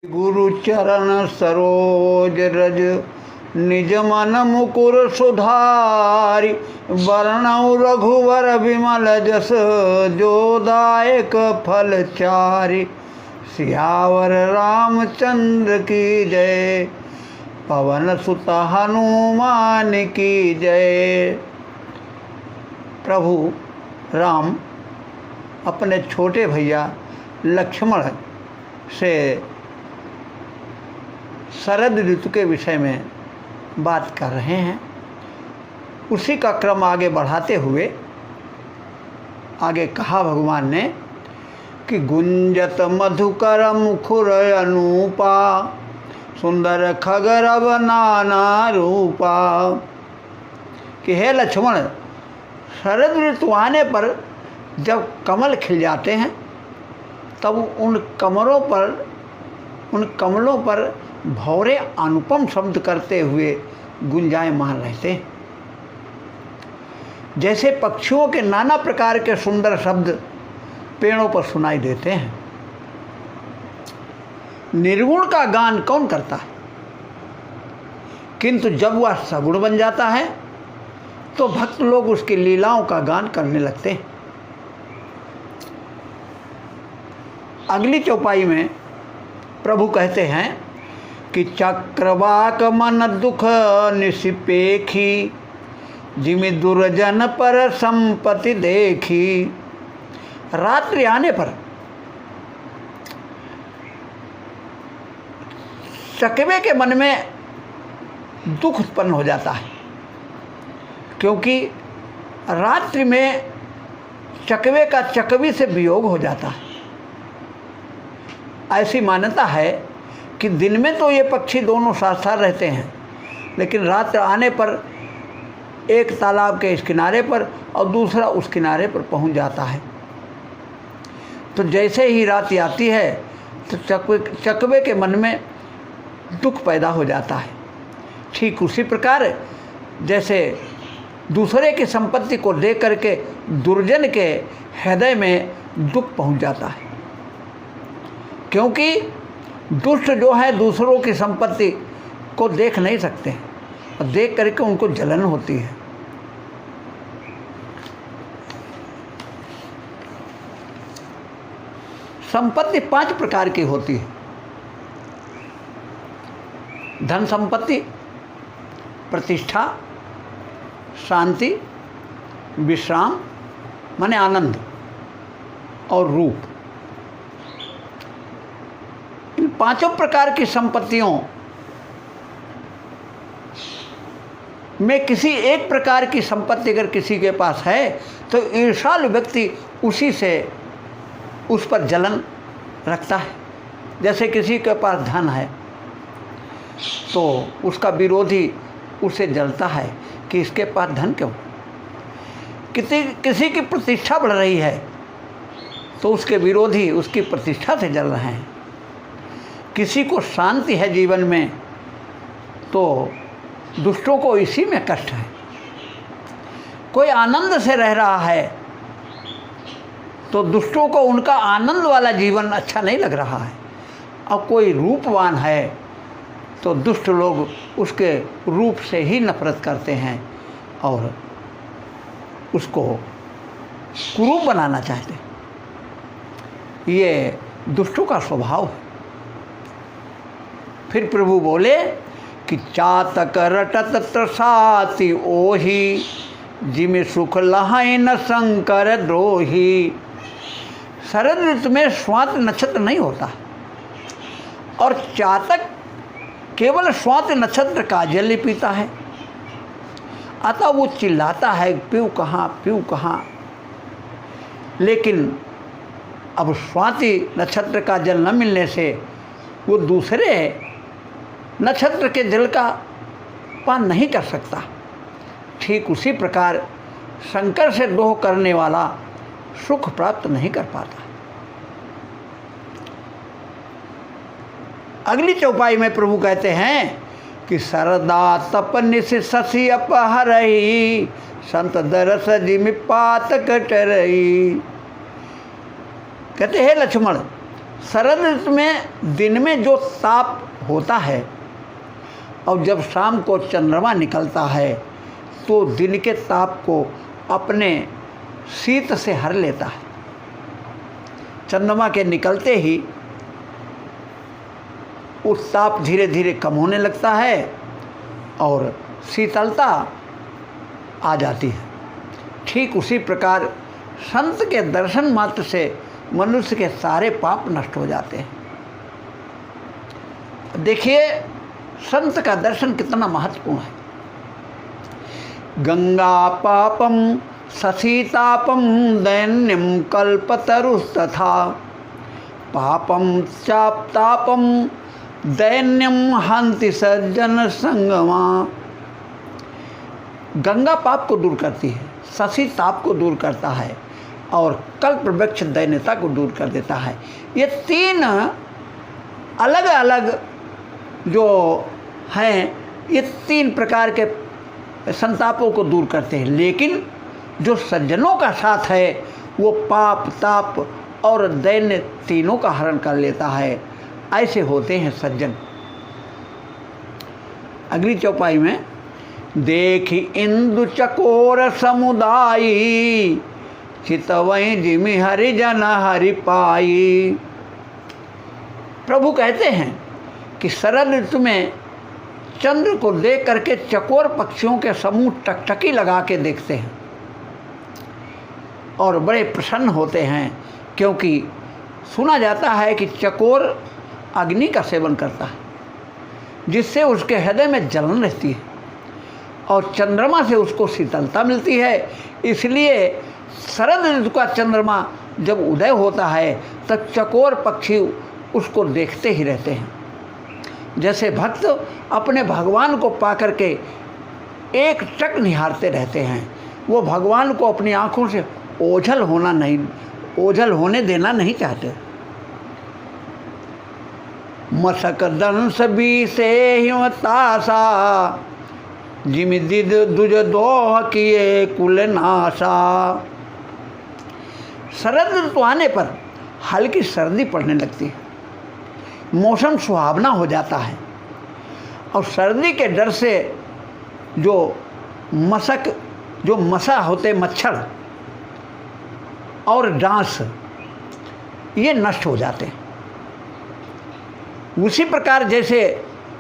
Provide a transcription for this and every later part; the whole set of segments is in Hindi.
गुरु चरण सरोज रज निज मन मुकुर सुधारि वर्णौ रघुवर विमल जस जोदायक फल चारि। सियावर रामचंद्र की जय, पवन सुत हनुमान की जय। प्रभु राम अपने छोटे भैया लक्ष्मण से शरद ऋतु के विषय में बात कर रहे हैं। उसी का क्रम आगे बढ़ाते हुए आगे कहा भगवान ने कि गुंजत मधुकर मुखुर अनूपा सुंदर खगरव नाना रूपा। कि हे लक्ष्मण, शरद ऋतु आने पर जब कमल खिल जाते हैं तब उन कमलों पर भौरे अनुपम शब्द करते हुए गुंजायमान रहते हैं। जैसे पक्षियों के नाना प्रकार के सुंदर शब्द पेड़ों पर सुनाई देते हैं। निर्गुण का गान कौन करता है, किंतु जब वह सगुण बन जाता है तो भक्त लोग उसकी लीलाओं का गान करने लगते हैं। अगली चौपाई में प्रभु कहते हैं कि चक्रवाक मन दुख निसिपेखी जिमि दुर्जन पर संपत्ति देखी। रात्रि आने पर चकवे के मन में दुख उत्पन्न हो जाता है, क्योंकि रात्रि में चकवे का चकवी से वियोग हो जाता है। ऐसी मान्यता है कि दिन में तो ये पक्षी दोनों साथ साथ रहते हैं, लेकिन रात आने पर एक तालाब के इस किनारे पर और दूसरा उस किनारे पर पहुंच जाता है। तो जैसे ही रात आती है तो चकवे के मन में दुख पैदा हो जाता है। ठीक उसी प्रकार जैसे दूसरे की संपत्ति को देख करके दुर्जन के हृदय में दुख पहुंच जाता है, क्योंकि दुष्ट जो है दूसरों की संपत्ति को देख नहीं सकते और देख करके उनको जलन होती है। संपत्ति 5 प्रकार की होती है। धन संपत्ति, प्रतिष्ठा, शांति, विश्राम माने आनंद और रूप। इन 5 प्रकार की संपत्तियों में किसी एक प्रकार की संपत्ति अगर किसी के पास है तो ईर्ष्यालु व्यक्ति उसी से उस पर जलन रखता है। जैसे किसी के पास धन है तो उसका विरोधी उसे जलता है कि इसके पास धन क्यों। किसी की प्रतिष्ठा बढ़ रही है तो उसके विरोधी उसकी प्रतिष्ठा से जल रहे हैं। किसी को शांति है जीवन में तो दुष्टों को इसी में कष्ट है। कोई आनंद से रह रहा है तो दुष्टों को उनका आनंद वाला जीवन अच्छा नहीं लग रहा है। और कोई रूपवान है तो दुष्ट लोग उसके रूप से ही नफरत करते हैं और उसको कुरूप बनाना चाहते हैं। ये दुष्टों का स्वभाव है। फिर प्रभु बोले कि चातक रटत त्रसाति ओहि जिमि सुख लहाय न शंकर द्रोही। शरद ऋतु में स्वात नक्षत्र नहीं होता और चातक केवल स्वात नक्षत्र का जल पीता है। अतः वो चिल्लाता है पीऊ कहाँ पीऊ कहाँ। लेकिन अब स्वाति नक्षत्र का जल न मिलने से वो दूसरे नक्षत्र के जल का पान नहीं कर सकता। ठीक उसी प्रकार शंकर से द्रोह करने वाला सुख प्राप्त नहीं कर पाता। अगली चौपाई में प्रभु कहते हैं कि सरदा तप निश शशि अपहरई संत दरस जिमि पात कटरई। कहते हैं लक्ष्मण, शरद ऋतु में दिन में जो ताप होता है और जब शाम को चंद्रमा निकलता है तो दिन के ताप को अपने शीत से हर लेता है। चंद्रमा के निकलते ही उस ताप धीरे धीरे कम होने लगता है और शीतलता आ जाती है। ठीक उसी प्रकार संत के दर्शन मात्र से मनुष्य के सारे पाप नष्ट हो जाते हैं। देखिए संत का दर्शन कितना महत्वपूर्ण है। गंगा पापम ससीतापम दैन्यम कल्पतरुस्तथा पापम चापतापम दैन्यम हंति सज्जन संगमा। गंगा पाप को दूर करती है, शशि ताप को दूर करता है और कल्प वृक्ष दैन्यता को दूर कर देता है। ये तीन अलग अलग जो हैं, ये तीन प्रकार के संतापों को दूर करते हैं। लेकिन जो सज्जनों का साथ है वो पाप ताप और दैन्य तीनों का हरण कर लेता है। ऐसे होते हैं सज्जन। अगली चौपाई में देखी इंदु चकोर समुदायी चितवई जिमि हरिजन हरि पाई। प्रभु कहते हैं कि शरद ऋतु में चंद्र को देख करके चकोर पक्षियों के समूह टकटकी लगा के देखते हैं और बड़े प्रसन्न होते हैं, क्योंकि सुना जाता है कि चकोर अग्नि का सेवन करता है जिससे उसके हृदय में जलन रहती है और चंद्रमा से उसको शीतलता मिलती है। इसलिए शरद ऋतु का चंद्रमा जब उदय होता है तब चकोर पक्षी उसको देखते ही रहते हैं। जैसे भक्त अपने भगवान को पाकर के एक टक निहारते रहते हैं, वो भगवान को अपनी आँखों से ओझल होने देना नहीं चाहते। मसक दंस भी से हिमतासा जिमि दिद दुज दोह किए कुल नासा। शरद ऋतु आने पर हल्की सर्दी पड़ने लगती है, मौसम सुहावना हो जाता है और सर्दी के डर से जो मसा होते मच्छर और डांस ये नष्ट हो जाते हैं। उसी प्रकार जैसे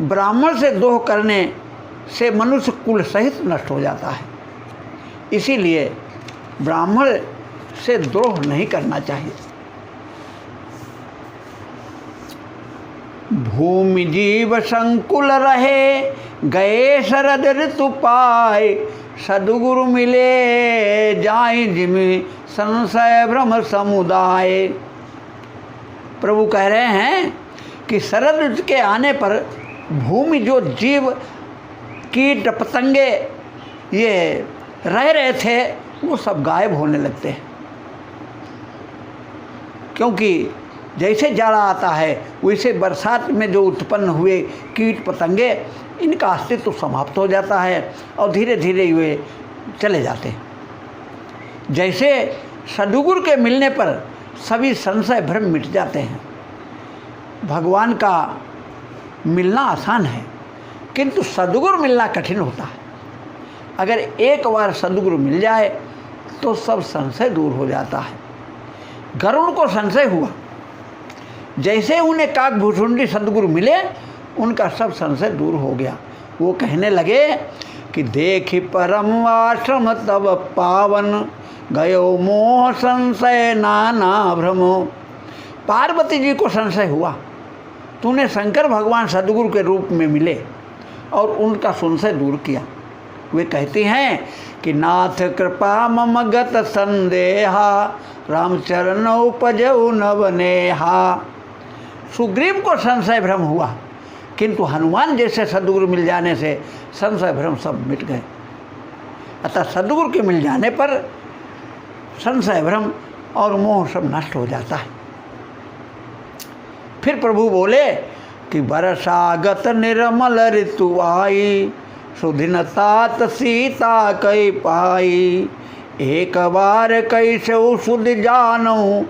ब्राह्मण से द्रोह करने से मनुष्य कुल सहित नष्ट हो जाता है, इसीलिए ब्राह्मण से द्रोह नहीं करना चाहिए। भूमि जीव संकुल रहे गए शरद ऋतु पाए सद्गुरु मिले जाए जिमि संशय भ्रम समुदाय। प्रभु कह रहे हैं कि शरद ऋतु के आने पर भूमि जो जीव कीट पतंगे ये रह रहे थे वो सब गायब होने लगते हैं, क्योंकि जैसे जाड़ा आता है वैसे बरसात में जो उत्पन्न हुए कीट पतंगे इनका अस्तित्व तो समाप्त हो जाता है और धीरे धीरे वे चले जाते हैं। जैसे सद्गुरु के मिलने पर सभी संशय भ्रम मिट जाते हैं। भगवान का मिलना आसान है किंतु सद्गुरु मिलना कठिन होता है। अगर एक बार सद्गुरु मिल जाए तो सब संशय दूर हो जाता है। गरुड़ को संशय हुआ, जैसे उन्हें काकभूषुंडी सद्गुरु मिले उनका सब संशय दूर हो गया। वो कहने लगे कि देखी परम आश्रम तब पावन गयो मोह संशय नाना भ्रमो। पार्वती जी को संशय हुआ, तूने शंकर भगवान सद्गुरु के रूप में मिले और उनका संशय दूर किया। वे कहती हैं कि नाथ कृपा मम गत संदेहा रामचरण उपजऊ नवनेहा। सुग्रीव को संशय भ्रम हुआ किंतु हनुमान जैसे सद्गुरु मिल जाने से संशय भ्रम सब मिट गए। अतः सद्गुरु के मिल जाने पर संशय भ्रम और मोह सब नष्ट हो जाता है। फिर प्रभु बोले कि बरसागत निर्मल ऋतु आई सुदिन तात सीता कई पाई एक बार कैसे सुध जानू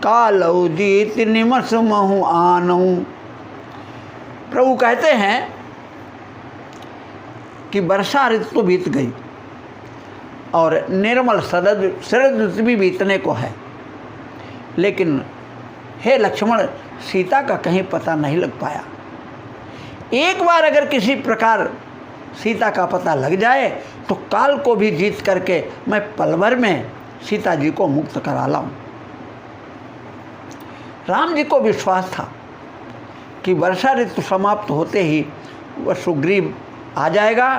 कालऊ जीत निमस महु आनऊ। प्रभु कहते हैं कि वर्षा ऋतु तो बीत गई और निर्मल शरद ऋतु भी बीतने को है, लेकिन हे लक्ष्मण सीता का कहीं पता नहीं लग पाया। एक बार अगर किसी प्रकार सीता का पता लग जाए तो काल को भी जीत करके मैं पल भर में सीता जी को मुक्त करा लाऊं। राम जी को विश्वास था कि वर्षा ऋतु समाप्त होते ही वह सुग्रीव आ जाएगा,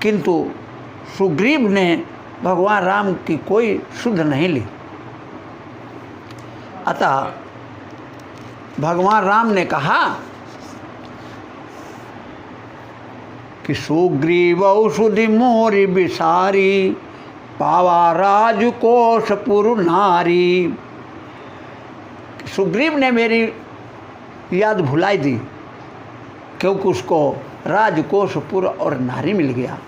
किंतु सुग्रीव ने भगवान राम की कोई सुध नहीं ली। अतः भगवान राम ने कहा कि सुग्रीव औषधि मोरि बिसारी, पावा राजकोषपुर नारी। सुग्रीव ने मेरी याद भुलाई दी, क्योंकि उसको राजकोषपुर और नारी मिल गया।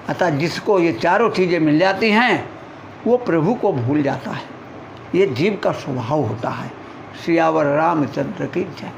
अतः जिसको ये चारों चीज़ें मिल जाती हैं वो प्रभु को भूल जाता है। ये जीव का स्वभाव होता है। सियावर रामचंद्र की जय।